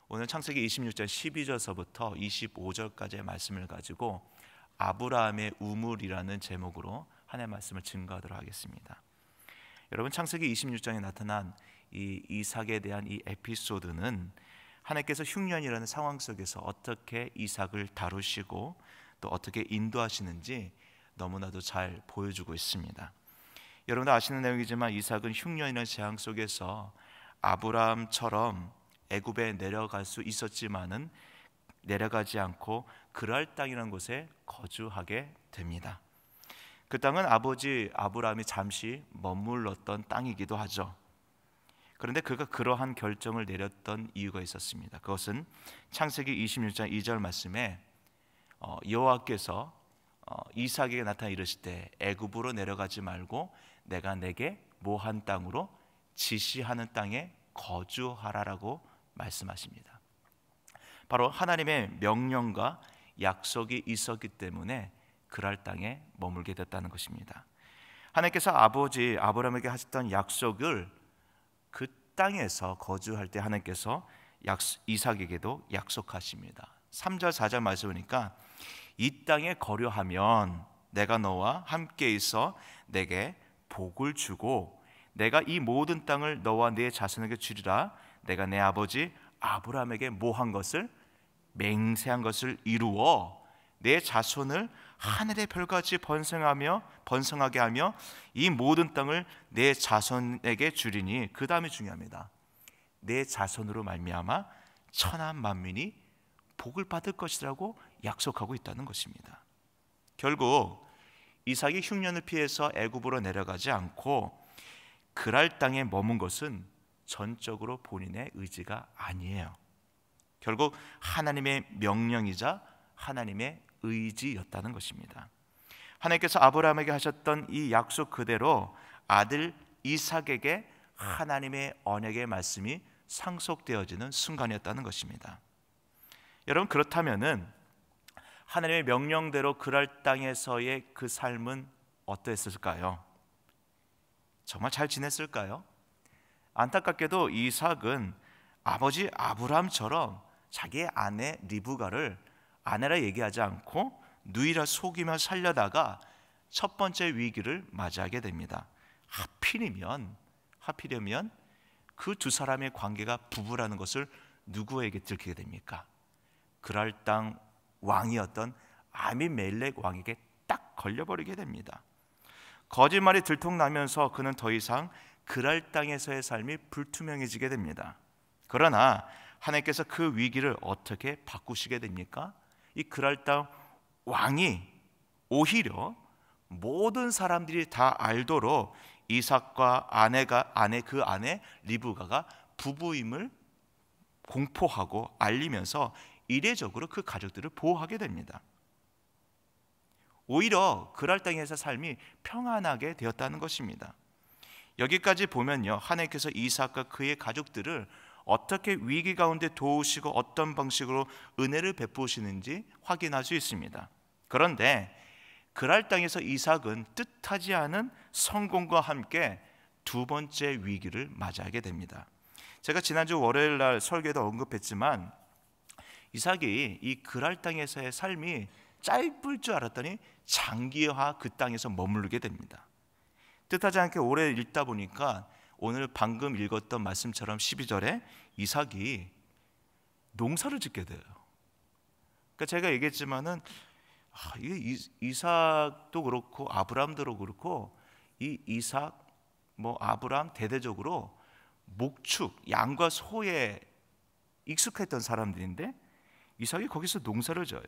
오늘 창세기 26장 12절서부터 25절까지의 말씀을 가지고 아브라함의 우물이라는 제목으로 하나님의 말씀을 증거하도록 하겠습니다. 여러분, 창세기 26장에 나타난 이 이삭에 대한 이 에피소드는 하나님께서 흉년이라는 상황 속에서 어떻게 이삭을 다루시고 또 어떻게 인도하시는지 너무나도 잘 보여주고 있습니다. 여러분도 아시는 내용이지만 이삭은 흉년이라는 재앙 속에서 아브라함처럼 애굽에 내려갈 수 있었지만은 내려가지 않고 그랄 땅이라는 곳에 거주하게 됩니다. 그 땅은 아버지 아브라함이 잠시 머물렀던 땅이기도 하죠. 그런데 그가 그러한 결정을 내렸던 이유가 있었습니다. 그것은 창세기 26장 2절 말씀에 여호와께서 이삭에게 나타나 이르실 때 애굽으로 내려가지 말고 내가 내게 모한 땅으로 지시하는 땅에 거주하라라고 말씀하십니다. 바로 하나님의 명령과 약속이 있었기 때문에 그랄 땅에 머물게 됐다는 것입니다. 하나님께서 아버지 아브라함에게 하셨던 약속을 그 땅에서 거주할 때 하나님께서 이삭에게도 약속하십니다. 3절 4절 말씀 보니까 이 땅에 거류하면 내가 너와 함께 있어 내게 복을 주고 내가 이 모든 땅을 너와 네 자손에게 주리라. 내가 내 아버지 아브라함에게 모한 것을 맹세한 것을 이루어 내 자손을 하늘의 별같이 번성하게 하며 이 모든 땅을 내 자손에게 주리니, 그 다음이 중요합니다. 내 자손으로 말미암아 천한 만민이 복을 받을 것이라고 약속하고 있다는 것입니다. 결국 이삭이 흉년을 피해서 애굽으로 내려가지 않고 그랄 땅에 머문 것은 전적으로 본인의 의지가 아니에요. 결국 하나님의 명령이자 하나님의 의지였다는 것입니다. 하나님께서 아브라함에게 하셨던 이 약속 그대로 아들 이삭에게 하나님의 언약의 말씀이 상속되어지는 순간이었다는 것입니다. 여러분, 그렇다면은 하나님의 명령대로 그랄 땅에서의 그 삶은 어떠했을까요? 정말 잘 지냈을까요? 안타깝게도 이삭은 아버지 아브라함처럼 자기의 아내 리브가를 아내라 얘기하지 않고 누이라 속이며 살려다가 첫 번째 위기를 맞이하게 됩니다. 하필이면 그 두 사람의 관계가 부부라는 것을 누구에게 들키게 됩니까? 그랄 땅 왕이었던 아비멜렉 왕에게 딱 걸려버리게 됩니다. 거짓말이 들통나면서 그는 더 이상 그랄 땅에서의 삶이 불투명해지게 됩니다. 그러나 하나님께서 그 위기를 어떻게 바꾸시게 됩니까? 이 그랄 땅 왕이 오히려 모든 사람들이 다 알도록 이삭과 그 아내 리브가가 부부임을 공포하고 알리면서 이례적으로 그 가족들을 보호하게 됩니다. 오히려 그랄 땅에서 삶이 평안하게 되었다는 것입니다. 여기까지 보면요, 하나님께서 이삭과 그의 가족들을 어떻게 위기 가운데 도우시고 어떤 방식으로 은혜를 베푸시는지 확인할 수 있습니다. 그런데 그랄 땅에서 이삭은 뜻하지 않은 성공과 함께 두 번째 위기를 맞이하게 됩니다. 제가 지난주 월요일 날 설교에도 언급했지만 이삭이 이 그랄 땅에서의 삶이 짧을 줄 알았더니 장기화 그 땅에서 머무르게 됩니다. 뜻하지 않게 오래 읽다 보니까 오늘 방금 읽었던 말씀처럼 12절에 이삭이 농사를 짓게 돼요. 그러니까 제가 얘기했지만은 이삭도 그렇고 아브라함도 그렇고 이 이삭 아브라함 대대적으로 목축 양과 소에 익숙했던 사람들인데 이삭이 거기서 농사를 져요.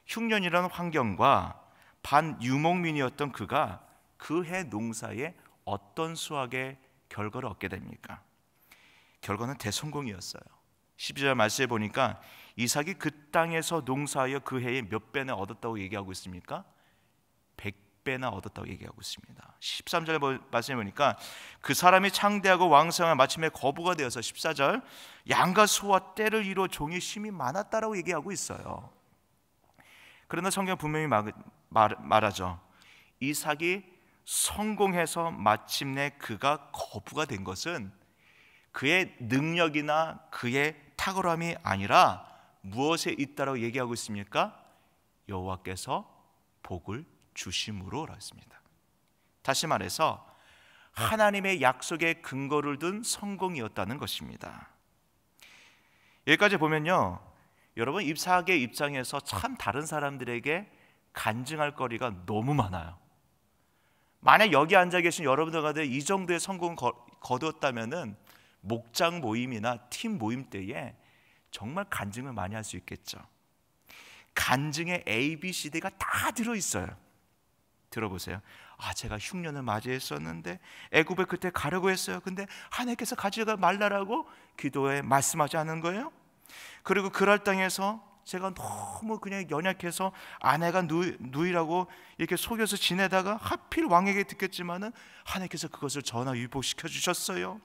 흉년이라는 환경과 반유목민이었던 그가 그 해 농사에 어떤 수확의 결과를 얻게 됩니까? 결과는 대성공이었어요. 12절 말씀에 보니까 이삭이 그 땅에서 농사하여 그 해에 몇 배나 얻었다고 얘기하고 있습니까? 100배나 얻었다고 얘기하고 있습니다. 13절 말씀에 보니까 그 사람이 창대하고 왕성한 마침내 거부가 되어서 14절 양과 소와 떼를 이루어 종이 심이 많았다라고 얘기하고 있어요. 그러나 성경 분명히 말하죠. 이삭이 성공해서 마침내 그가 거부가 된 것은 그의 능력이나 그의 탁월함이 아니라 무엇에 있다라고 얘기하고 있습니까? 여호와께서 복을 주심으로라고 했습니다. 다시 말해서 하나님의 약속에 근거를 둔 성공이었다는 것입니다. 여기까지 보면요, 여러분 이삭의 입장에서 참 다른 사람들에게 간증할 거리가 너무 많아요. 만약 여기 앉아 계신 여러분들 가운데 이 정도의 성공을 거두었다면은 목장 모임이나 팀 모임 때에 정말 간증을 많이 할 수 있겠죠. 간증의 ABCD가 다 들어있어요. 들어보세요. 제가 흉년을 맞이했었는데 애굽에 그때 가려고 했어요. 근데 하나님께서 가지 말라라고 기도에 말씀하지 않은 거예요. 그리고 그랄 땅에서 제가 너무 그냥 연약해서 아내가 누이라고 이렇게 속여서 지내다가 하필 왕에게 듣겠지만은 하나님께서 그것을 전화 위복시켜 주셨어요.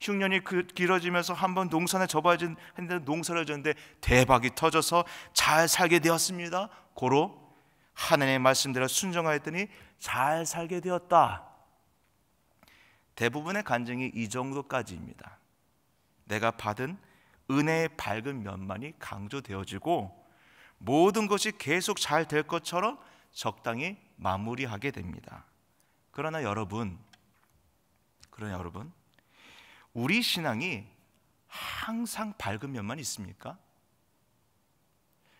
흉년이 길어지면서 한번 농산에 접어야 했는데 농사를 졌는데 대박이 터져서 잘 살게 되었습니다. 고로 하나님의 말씀대로 순종하였더니 잘 살게 되었다. 대부분의 간증이 이 정도까지입니다. 내가 받은 은혜의 밝은 면만이 강조되어지고 모든 것이 계속 잘 될 것처럼 적당히 마무리하게 됩니다. 그러나 여러분, 우리 신앙이 항상 밝은 면만 있습니까?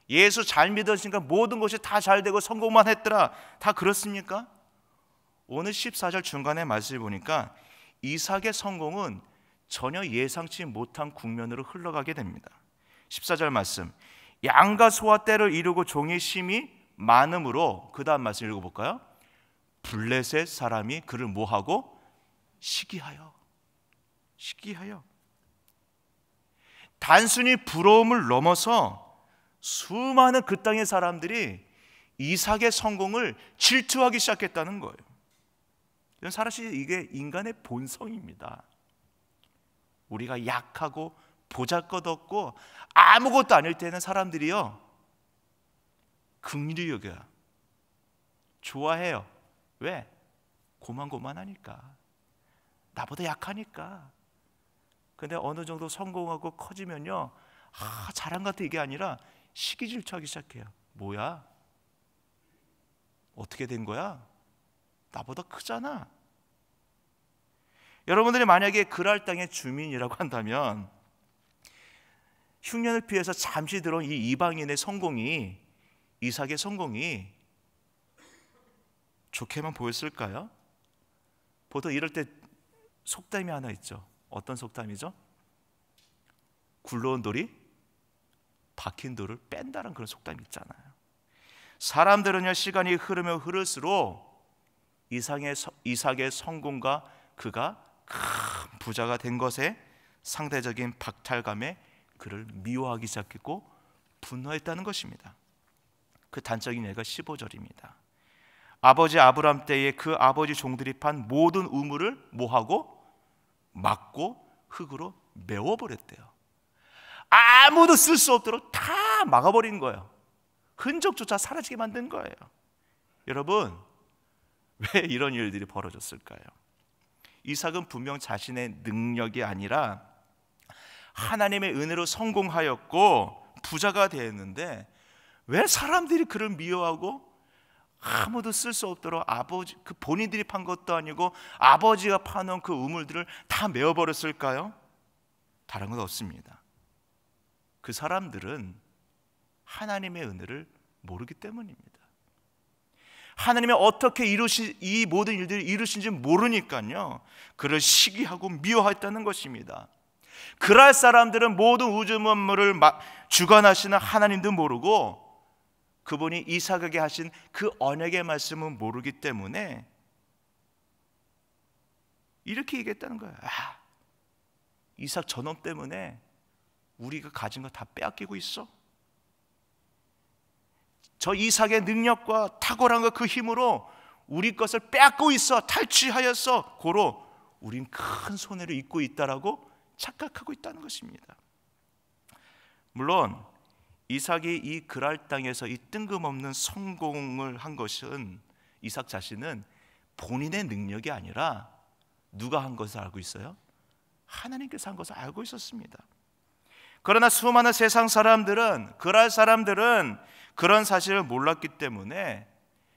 예수 잘 믿으시니까 모든 것이 다 잘 되고 성공만 했더라, 다 그렇습니까? 오늘 14절 중간에 말씀을 보니까 이삭의 성공은 전혀 예상치 못한 국면으로 흘러가게 됩니다. 14절 말씀, 양과 소와 떼를 이루고 종의 심이 많음으로, 그 다음 말씀 읽어볼까요? 블레셋 사람이 그를 뭐하고? 시기하여. 단순히 부러움을 넘어서 수많은 그 땅의 사람들이 이삭의 성공을 질투하기 시작했다는 거예요. 사실 이게 인간의 본성입니다. 우리가 약하고 보잘것없고 아무것도 아닐 때는 사람들이요, 긍휼히 여겨요. 좋아해요. 왜? 고만고만하니까, 나보다 약하니까. 근데 어느 정도 성공하고 커지면요, 자랑 같은 이게 아니라 시기 질투하기 시작해요. 뭐야? 어떻게 된 거야? 나보다 크잖아. 여러분들이 만약에 그랄 땅의 주민이라고 한다면 흉년을 피해서 잠시 들어온 이 이방인의 성공이, 이삭의 성공이 좋게만 보였을까요? 보통 이럴 때 속담이 하나 있죠. 어떤 속담이죠? 굴러온 돌이 박힌 돌을 뺀다는 그런 속담이 있잖아요. 사람들은요, 시간이 흐르면 흐를수록 이삭의 성공과 그가 큰 부자가 된 것에 상대적인 박탈감에 그를 미워하기 시작했고 분노했다는 것입니다. 그 단적인 예가 15절입니다. 아버지 아브람 때에 그 아버지 종들이 판 모든 우물을 뭐하고? 막고 흙으로 메워버렸대요. 아무도 쓸 수 없도록 다 막아버린 거예요. 흔적조차 사라지게 만든 거예요. 여러분, 왜 이런 일들이 벌어졌을까요? 이삭은 분명 자신의 능력이 아니라 하나님의 은혜로 성공하였고 부자가 되었는데 왜 사람들이 그를 미워하고 아무도 쓸 수 없도록 그 본인들이 판 것도 아니고 아버지가 파놓은 그 우물들을 다 메워버렸을까요? 다른 건 없습니다. 그 사람들은 하나님의 은혜를 모르기 때문입니다. 하나님이 어떻게 이 모든 일들을 이루신지 모르니까요, 그를 시기하고 미워했다는 것입니다. 그럴 사람들은 모든 우주 만물을 주관하시는 하나님도 모르고 그분이 이삭에게 하신 그 언약의 말씀은 모르기 때문에 이렇게 얘기했다는 거예요. 이삭 저놈 때문에 우리가 가진 거 다 빼앗기고 있어. 저 이삭의 능력과 탁월한 그 힘으로 우리 것을 빼앗고 있어. 탈취하였어. 고로 우린 큰 손해를 입고 있다라고 착각하고 있다는 것입니다. 물론 이삭이 이 그랄 땅에서 이 뜬금없는 성공을 한 것은 이삭 자신은 본인의 능력이 아니라 누가 한 것을 알고 있어요? 하나님께서 한 것을 알고 있었습니다. 그러나 수많은 세상 사람들은, 그랄 사람들은 그런 사실을 몰랐기 때문에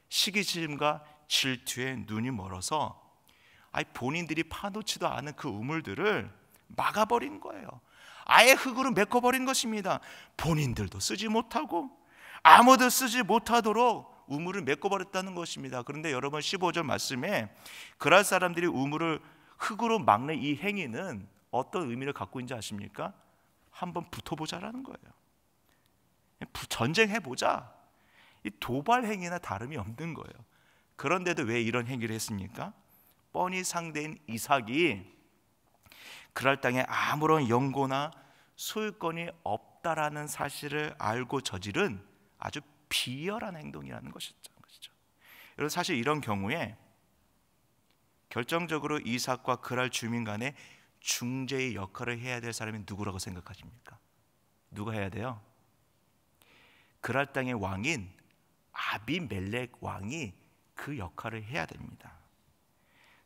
시기심과 질투에 눈이 멀어서 본인들이 파놓지도 않은 그 우물들을 막아버린 거예요. 아예 흙으로 메꿔버린 것입니다. 본인들도 쓰지 못하고 아무도 쓰지 못하도록 우물을 메꿔버렸다는 것입니다. 그런데 여러분 15절 말씀에 그랄 사람들이 우물을 흙으로 막는 이 행위는 어떤 의미를 갖고 있는지 아십니까? 한번 붙어보자라는 거예요. 전쟁해보자. 이 도발 행위나 다름이 없는 거예요. 그런데도 왜 이런 행위를 했습니까? 뻔히 상대인 이삭이 그랄 땅에 아무런 연고나 소유권이 없다라는 사실을 알고 저지른 아주 비열한 행동이라는 것이죠. 여러분, 사실 이런 경우에 결정적으로 이삭과 그랄 주민 간에 중재의 역할을 해야 될 사람이 누구라고 생각하십니까? 누가 해야 돼요? 그랄 땅의 왕인 아비멜렉 왕이 그 역할을 해야 됩니다.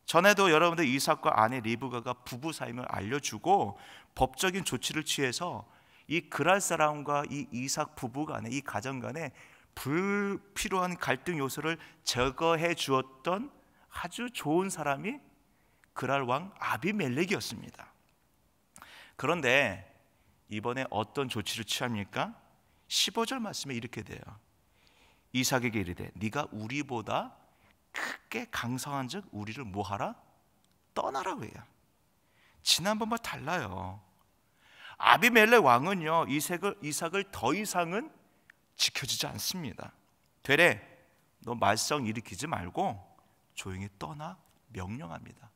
전에도 여러분들 이삭과 아내 리브가가 부부 사임을 알려주고 법적인 조치를 취해서 이 그랄 사람과 이 이삭 부부 간에, 이 가정 간에 불필요한 갈등 요소를 제거해 주었던 아주 좋은 사람이 그랄 왕 아비멜렉이었습니다. 그런데 이번에 어떤 조치를 취합니까? 15절 말씀에 이렇게 돼요. 이삭에게 이르되 네가 우리보다 크게 강성한 즉 우리를 뭐하라? 떠나라고 해요. 지난번과 달라요. 아비멜렉 왕은요 이삭을 더 이상은 지켜주지 않습니다. 되래 너 말썽 일으키지 말고 조용히 떠나 명령합니다.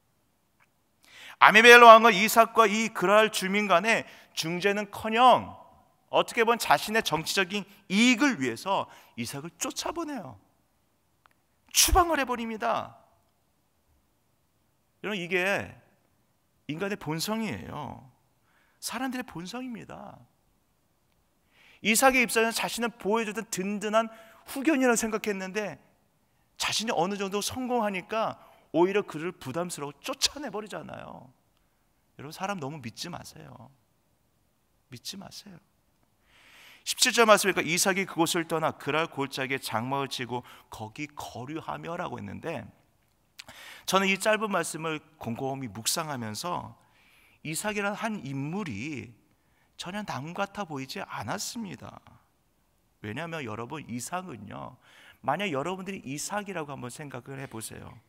아비멜렉 왕은 이삭과 이 그랄 주민 간의 중재는커녕 어떻게 보면 자신의 정치적인 이익을 위해서 이삭을 쫓아보내요. 추방을 해버립니다. 여러분, 이게 인간의 본성이에요. 사람들의 본성입니다. 이삭의 입장에서 자신을 보호해주던 든든한 후견이라고 생각했는데 자신이 어느 정도 성공하니까 오히려 그를 부담스러워 쫓아내버리잖아요. 여러분, 사람 너무 믿지 마세요. 믿지 마세요. 17절 말씀이니까 이삭이 그곳을 떠나 그랄 골짜기에 장막을 치고 거기 거류하며라고 했는데, 저는 이 짧은 말씀을 곰곰이 묵상하면서 이삭이라는 한 인물이 전혀 남 같아 보이지 않았습니다. 왜냐하면 여러분, 이삭은요, 만약 여러분들이 이삭이라고 한번 생각을 해보세요.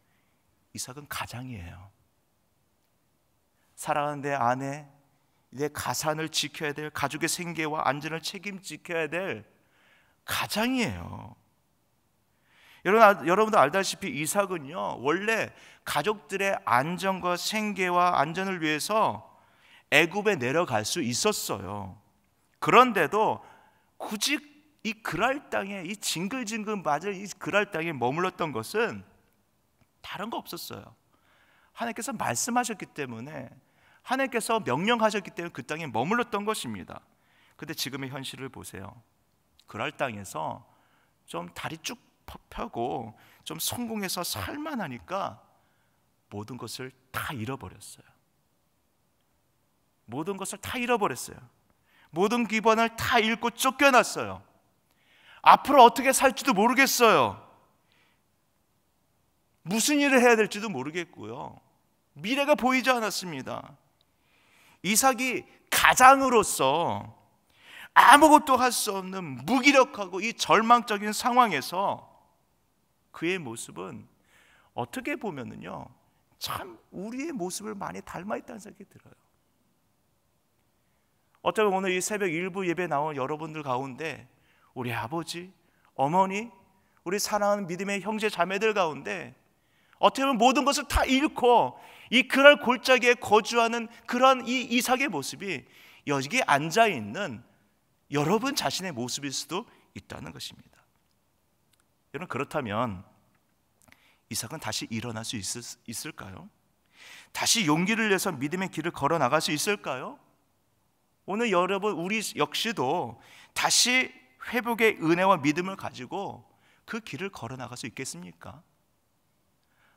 이삭은 가장이에요. 사랑하는 내 아내, 내 가산을 지켜야 될, 가족의 생계와 안전을 책임지켜야 될 가장이에요. 여러분도 알다시피 이삭은요 원래 가족들의 안전과 생계와 안전을 위해서 애굽에 내려갈 수 있었어요. 그런데도 굳이 이 그랄 땅에, 이 징글징글 맞을 이 그랄 땅에 머물렀던 것은 다른 거 없었어요. 하나님께서 말씀하셨기 때문에, 하나님께서 명령하셨기 때문에 그 땅에 머물렀던 것입니다. 그런데 지금의 현실을 보세요. 그랄 땅에서 좀 다리 쭉 펴고 좀 성공해서 살만하니까 모든 것을 다 잃어버렸어요. 모든 것을 다 잃어버렸어요. 모든 기반을 다 잃고 쫓겨났어요. 앞으로 어떻게 살지도 모르겠어요. 무슨 일을 해야 될지도 모르겠고요. 미래가 보이지 않았습니다. 이삭이 가장으로서 아무것도 할 수 없는 무기력하고 이 절망적인 상황에서 그의 모습은 어떻게 보면은요 참 우리의 모습을 많이 닮아 있다는 생각이 들어요. 어쩌면 오늘 이 새벽 일부 예배 나온 여러분들 가운데 우리 아버지, 어머니, 우리 사랑하는 믿음의 형제 자매들 가운데 어떻게 보면 모든 것을 다 잃고 이 그랄 골짜기에 거주하는 그러한 이 이삭의 모습이 여기 앉아있는 여러분 자신의 모습일 수도 있다는 것입니다. 여러분, 그렇다면 이삭은 다시 일어날 수 있을까요? 다시 용기를 내서 믿음의 길을 걸어 나갈 수 있을까요? 오늘 여러분, 우리 역시도 다시 회복의 은혜와 믿음을 가지고 그 길을 걸어 나갈 수 있겠습니까?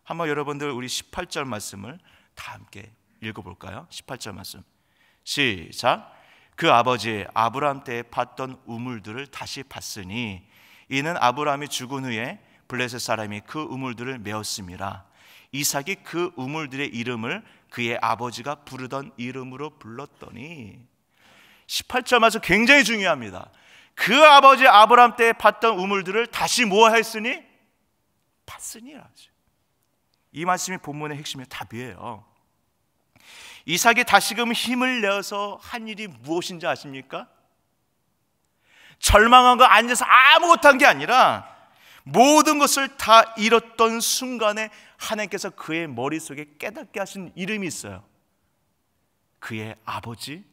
한번 여러분들 우리 18절 말씀을 다 함께 읽어볼까요? 18절 말씀 시작. 그 아버지 아브라함 때에 팠던 우물들을 다시 팠으니 이는 아브라함이 죽은 후에 블레셋 사람이 그 우물들을 메었음이라. 이삭이 그 우물들의 이름을 그의 아버지가 부르던 이름으로 불렀더니 18절 말씀 굉장히 중요합니다. 그 아버지 아브라함 때에 팠던 우물들을 다시 뭐 했으니? 팠으니라. 이 말씀이 본문의 핵심의 답이에요. 이삭이 다시금 힘을 내어서 한 일이 무엇인지 아십니까? 절망한 거 앉아서 아무것도 한 게 아니라 모든 것을 다 잃었던 순간에 하나님께서 그의 머릿속에 깨닫게 하신 이름이 있어요. 그의 아버지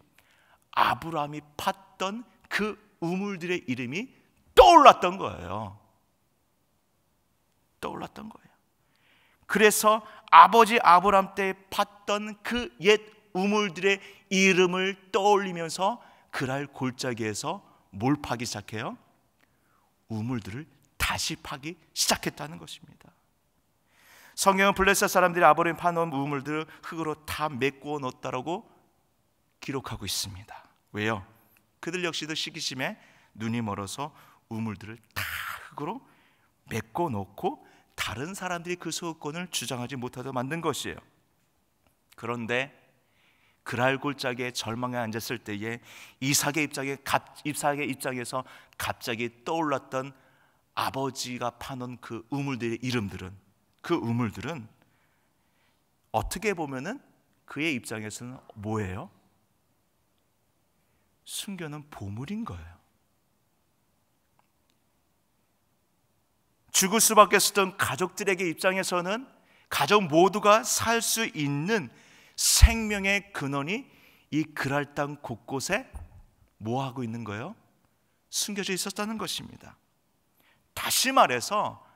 아브라함이 팠던 그 우물들의 이름이 떠올랐던 거예요. 떠올랐던 거예요. 그래서 아버지 아브라함 때 팠던 그 옛 우물들의 이름을 떠올리면서 그랄 골짜기에서 뭘 파기 시작해요? 우물들을 다시 파기 시작했다는 것입니다. 성경은 블레셋 사람들이 아브라함이 파놓은 우물들을 흙으로 다 메꾸어 놓았다라고 기록하고 있습니다. 왜요? 그들 역시도 시기심에 눈이 멀어서 우물들을 다 흙으로 메꿔 놓고 다른 사람들이 그 소유권을 주장하지 못하도록 만든 것이에요. 그런데 그랄 골짜기에 절망에 앉았을 때에 이삭의 입장에서 갑자기 떠올랐던 아버지가 파놓은 그 우물들의 이름들은, 그 우물들은 어떻게 보면은 그의 입장에서는 뭐예요? 숨겨놓은 보물인 거예요. 죽을 수밖에 없었던 가족들에게 입장에서는 가족 모두가 살 수 있는 생명의 근원이 이 그랄 땅 곳곳에 뭐 하고 있는 거예요? 숨겨져 있었다는 것입니다. 다시 말해서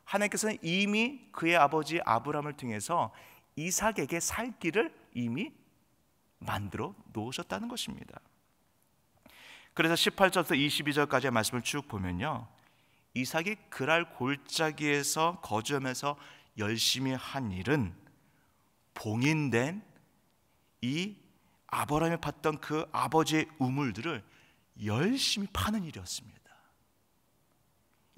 하나님께서는 이미 그의 아버지 아브라함을 통해서 이삭에게 살 길을 이미 만들어 놓으셨다는 것입니다. 그래서 18절부터 22절까지의 말씀을 쭉 보면요, 이삭이 그랄 골짜기에서 거주하면서 열심히 한 일은 봉인된 이 아브라함이 팠던 그 아버지의 우물들을 열심히 파는 일이었습니다.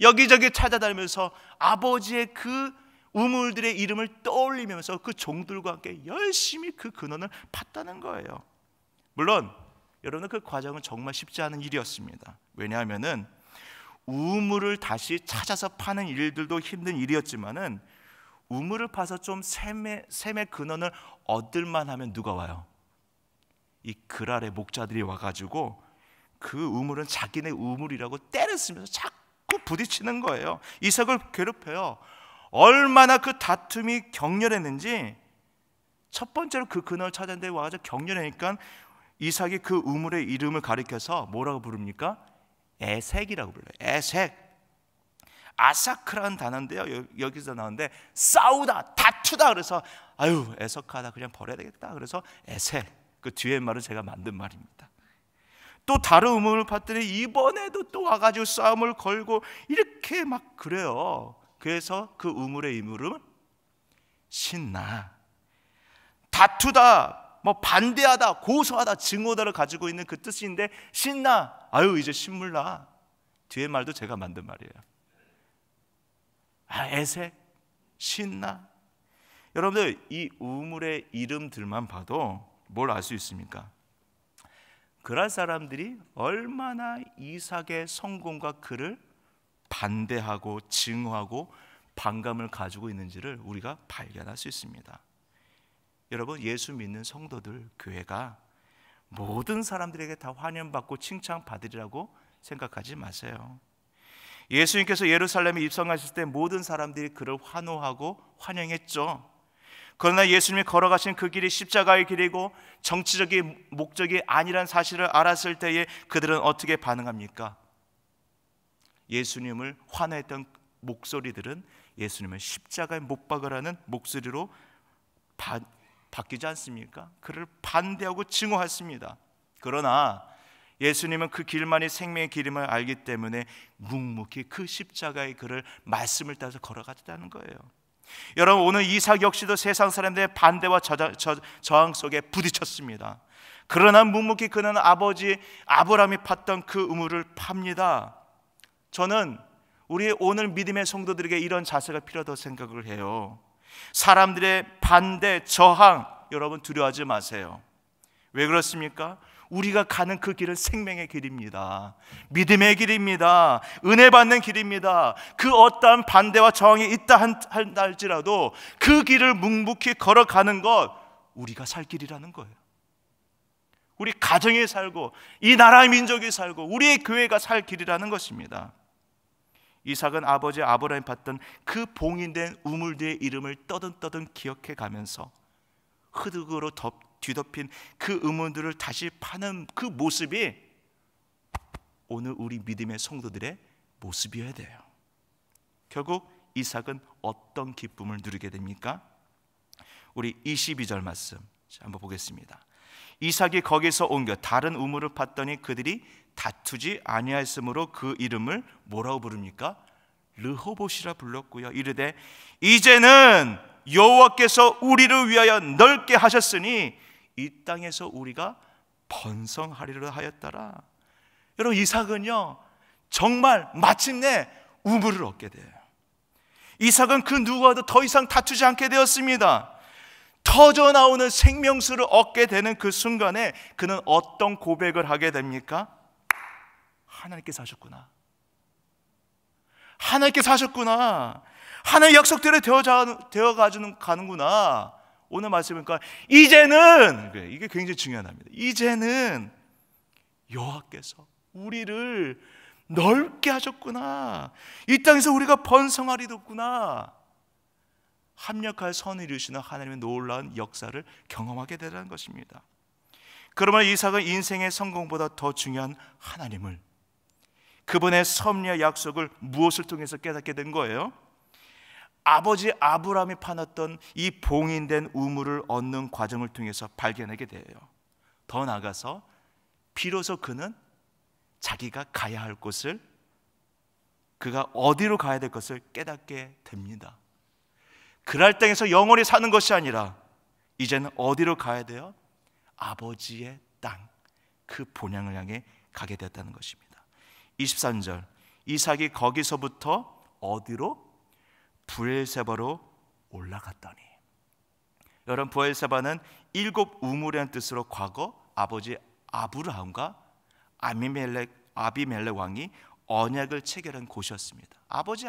여기저기 찾아다니면서 아버지의 그 우물들의 이름을 떠올리면서 그 종들과 함께 열심히 그 근원을 팠다는 거예요. 물론 여러분, 그 과정은 정말 쉽지 않은 일이었습니다. 왜냐하면은 우물을 다시 찾아서 파는 일들도 힘든 일이었지만은 우물을 파서 좀 샘의 근원을 얻을만 하면 누가 와요? 이 그랄의 목자들이 와가지고 그 우물은 자기네 우물이라고 때를 쓰면서 자꾸 부딪히는 거예요. 이삭을 괴롭혀요. 얼마나 그 다툼이 격렬했는지 첫 번째로 그 근원을 찾았는데 와가지고 격렬하니까 이삭이 그 우물의 이름을 가리켜서 뭐라고 부릅니까? 에색이라고 불러요. 에색. 아사크라는 단어인데요, 여기서 나오는데 싸우다, 다투다. 그래서 아유 애석하다, 그냥 버려야 되겠다. 그래서 에색. 그 뒤에 말은 제가 만든 말입니다. 또 다른 우물을 팠더니 이번에도 또 와가지고 싸움을 걸고 이렇게 막 그래요. 그래서 그 우물의 이름은 신나. 다투다, 뭐 반대하다, 고소하다, 증오다를 가지고 있는 그 뜻인데 신나. 아유 이제 신물나. 뒤에 말도 제가 만든 말이에요. 에색, 신나. 여러분들 이 우물의 이름들만 봐도 뭘 알 수 있습니까? 그랄 사람들이 얼마나 이삭의 성공과 그를 반대하고 증오하고 반감을 가지고 있는지를 우리가 발견할 수 있습니다. 여러분, 예수 믿는 성도들, 교회가 모든 사람들에게 다 환영받고 칭찬받으리라고 생각하지 마세요. 예수님께서 예루살렘에 입성하실 때 모든 사람들이 그를 환호하고 환영했죠. 그러나 예수님이 걸어가신 그 길이 십자가의 길이고 정치적인 목적이 아니란 사실을 알았을 때에 그들은 어떻게 반응합니까? 예수님을 환호했던 목소리들은 예수님을 십자가에 못 박으라는 목소리로 바뀌지 않습니까? 그를 반대하고 증오했습니다. 그러나 예수님은 그 길만이 생명의 길임을 알기 때문에 묵묵히 그 십자가의 그를 말씀을 따라서 걸어갔다는 거예요. 여러분, 오늘 이삭 역시도 세상 사람들의 반대와 저항 속에 부딪혔습니다. 그러나 묵묵히 그는 아버지 아브라함이 팠던 그 우물을 팝니다. 저는 우리 오늘 믿음의 성도들에게 이런 자세가 필요하다고 생각을 해요. 사람들의 반대, 저항, 여러분 두려워하지 마세요. 왜 그렇습니까? 우리가 가는 그 길은 생명의 길입니다. 믿음의 길입니다. 은혜 받는 길입니다. 그 어떠한 반대와 저항이 있다 할지라도 그 길을 묵묵히 걸어가는 것, 우리가 살 길이라는 거예요. 우리 가정이 살고 이 나라의 민족이 살고 우리의 교회가 살 길이라는 것입니다. 이삭은 아버지 아브라함이 봤던 그 봉인된 우물들의 이름을 떠듬떠듬 기억해 가면서 흙으로 뒤덮인 그 우물들을 다시 파는 그 모습이 오늘 우리 믿음의 성도들의 모습이어야 돼요. 결국 이삭은 어떤 기쁨을 누리게 됩니까? 우리 22절 말씀 한번 보겠습니다. 이삭이 거기서 옮겨 다른 우물을 팠더니 그들이 다투지 아니하였으므로 그 이름을 뭐라고 부릅니까? 르호봇이라 불렀고요. 이르되 이제는 여호와께서 우리를 위하여 넓게 하셨으니 이 땅에서 우리가 번성하리라 하였더라. 여러분, 이삭은요 정말 마침내 우물을 얻게 돼요. 이삭은 그 누구와도 더 이상 다투지 않게 되었습니다. 터져 나오는 생명수를 얻게 되는 그 순간에 그는 어떤 고백을 하게 됩니까? 하나님께서 하셨구나. 하나님께서 하셨구나. 하나님의 약속대로 되어가지고 가는구나. 오늘 말씀이니까 이제는, 이게 굉장히 중요합니다. 이제는 여호와께서 우리를 넓게 하셨구나. 이 땅에서 우리가 번성하리도구나. 합력하여 선을 이루시는 하나님의 놀라운 역사를 경험하게 되라는 것입니다. 그러면 이삭은 인생의 성공보다 더 중요한 하나님을, 그분의 섭리와 약속을 무엇을 통해서 깨닫게 된 거예요? 아버지 아브라함이 파놨던 이 봉인된 우물을 얻는 과정을 통해서 발견하게 돼요. 더 나아가서 비로소 그는 자기가 가야 할 곳을, 그가 어디로 가야 될 것을 깨닫게 됩니다. 그랄 땅에서 영원히 사는 것이 아니라 이제는 어디로 가야 돼요? 아버지의 땅, 그 본향을 향해 가게 되었다는 것입니다. 23절, 이삭이 거기서부터 어디로? 브엘세바로 올라갔더니. 여러분, 브엘세바는 7 우물이라는 뜻으로 과거 아버지 아브라함과 아비멜렉 왕이 언약을 체결한 곳이었습니다. 아버지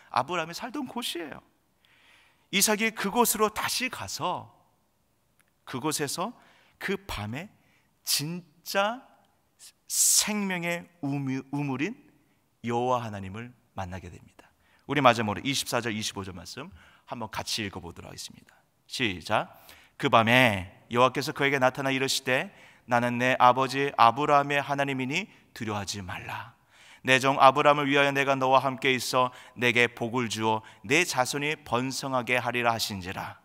아브라함이 살던 곳이에요. 이삭이 그곳으로 다시 가서 그곳에서 그 밤에 진짜 생명의 우물인 여호와 하나님을 만나게 됩니다. 우리 마지막으로 24절 25절 말씀 한번 같이 읽어보도록 하겠습니다. 시작. 그 밤에 여호와께서 그에게 나타나 이르시되 나는 내 아버지 아브라함의 하나님이니 두려워하지 말라. 내 종 아브라함을 위하여 내가 너와 함께 있어 내게 복을 주어 내 자손이 번성하게 하리라 하신지라.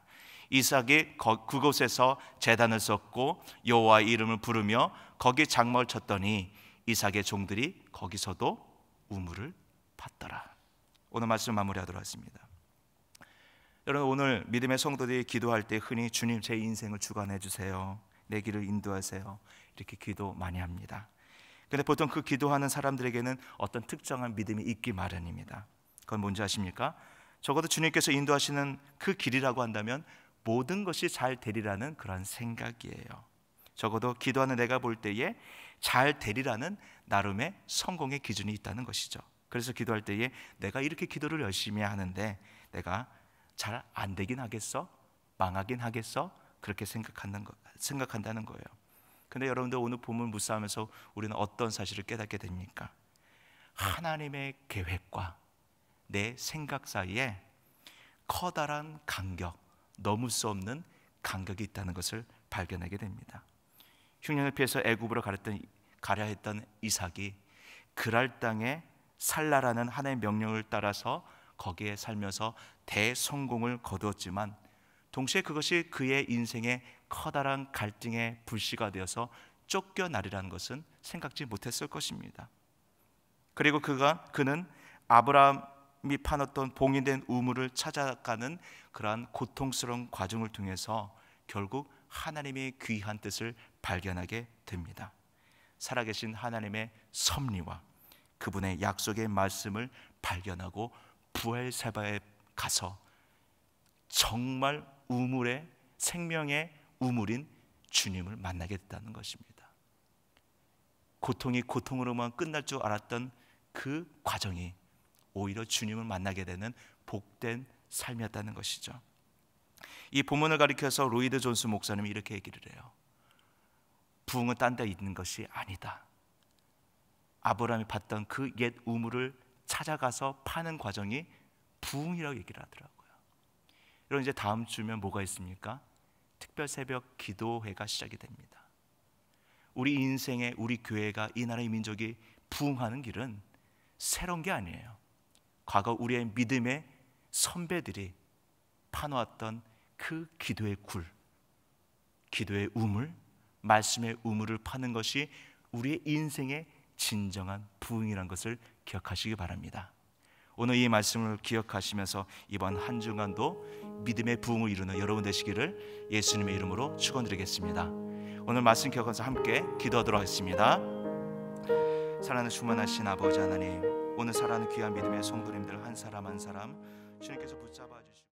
이삭이 그곳에서 제단을 쌓고 여호와의 이름을 부르며 거기 장막을 쳤더니 이삭의 종들이 거기서도 우물을 팠더라. 오늘 말씀 마무리하도록 하겠습니다. 여러분, 오늘 믿음의 성도들이 기도할 때 흔히 주님 제 인생을 주관해 주세요, 내 길을 인도하세요, 이렇게 기도 많이 합니다. 그런데 보통 그 기도하는 사람들에게는 어떤 특정한 믿음이 있기 마련입니다. 그건 뭔지 아십니까? 적어도 주님께서 인도하시는 그 길이라고 한다면 모든 것이 잘 되리라는 그런 생각이에요. 적어도 기도하는 내가 볼 때에 잘 되리라는 나름의 성공의 기준이 있다는 것이죠. 그래서 기도할 때에 내가 이렇게 기도를 열심히 하는데 내가 잘 안 되긴 하겠어? 망하긴 하겠어? 그렇게 생각한다는 거예요. 근데 여러분들 오늘 본문 묵상하면서 우리는 어떤 사실을 깨닫게 됩니까? 하나님의 계획과 내 생각 사이에 커다란 간격, 넘을 수 없는 간격이 있다는 것을 발견하게 됩니다. 흉년을 피해서 애굽으로 가려 했던 이삭이 그랄 땅에 살라라는 하나님의 명령을 따라서 거기에 살면서 대성공을 거두었지만 동시에 그것이 그의 인생의 커다란 갈등의 불씨가 되어서 쫓겨나리라는 것은 생각지 못했을 것입니다. 그리고 그는 아브라함이 파놨던 봉인된 우물을 찾아가는 그러한 고통스러운 과정을 통해서 결국 하나님의 귀한 뜻을 발견하게 됩니다. 살아계신 하나님의 섭리와 그분의 약속의 말씀을 발견하고 부엘세바에 가서 정말 우물의 생명의 우물인 주님을 만나게 됐다는 것입니다. 고통이 고통으로만 끝날 줄 알았던 그 과정이 오히려 주님을 만나게 되는 복된 삶이었다는 것이죠. 이 본문을 가리켜서 로이드 존스 목사님이 이렇게 얘기를 해요. 부흥은 딴 데 있는 것이 아니다. 아브라함이 봤던 그 옛 우물을 찾아가서 파는 과정이 부흥이라고 얘기를 하더라고요. 여러분, 이제 다음 주면 뭐가 있습니까? 특별 새벽 기도회가 시작이 됩니다. 우리 인생에 우리 교회가 이 나라의 민족이 부흥하는 길은 새로운 게 아니에요. 과거 우리의 믿음의 선배들이 파놓았던 그 기도의 굴, 기도의 우물, 말씀의 우물을 파는 것이 우리의 인생의 진정한 부흥이라는 것을 기억하시기 바랍니다. 오늘 이 말씀을 기억하시면서 이번 한 주간도 믿음의 부흥을 이루는 여러분 되시기를 예수님의 이름으로 축원드리겠습니다. 오늘 말씀 기억하면서 함께 기도하도록 하겠습니다. 사랑하는 충만하신 아버지 하나님, 오늘 살아가는 귀한 믿음의 성도님들 한 사람 한 사람 주님께서 붙잡아 주시고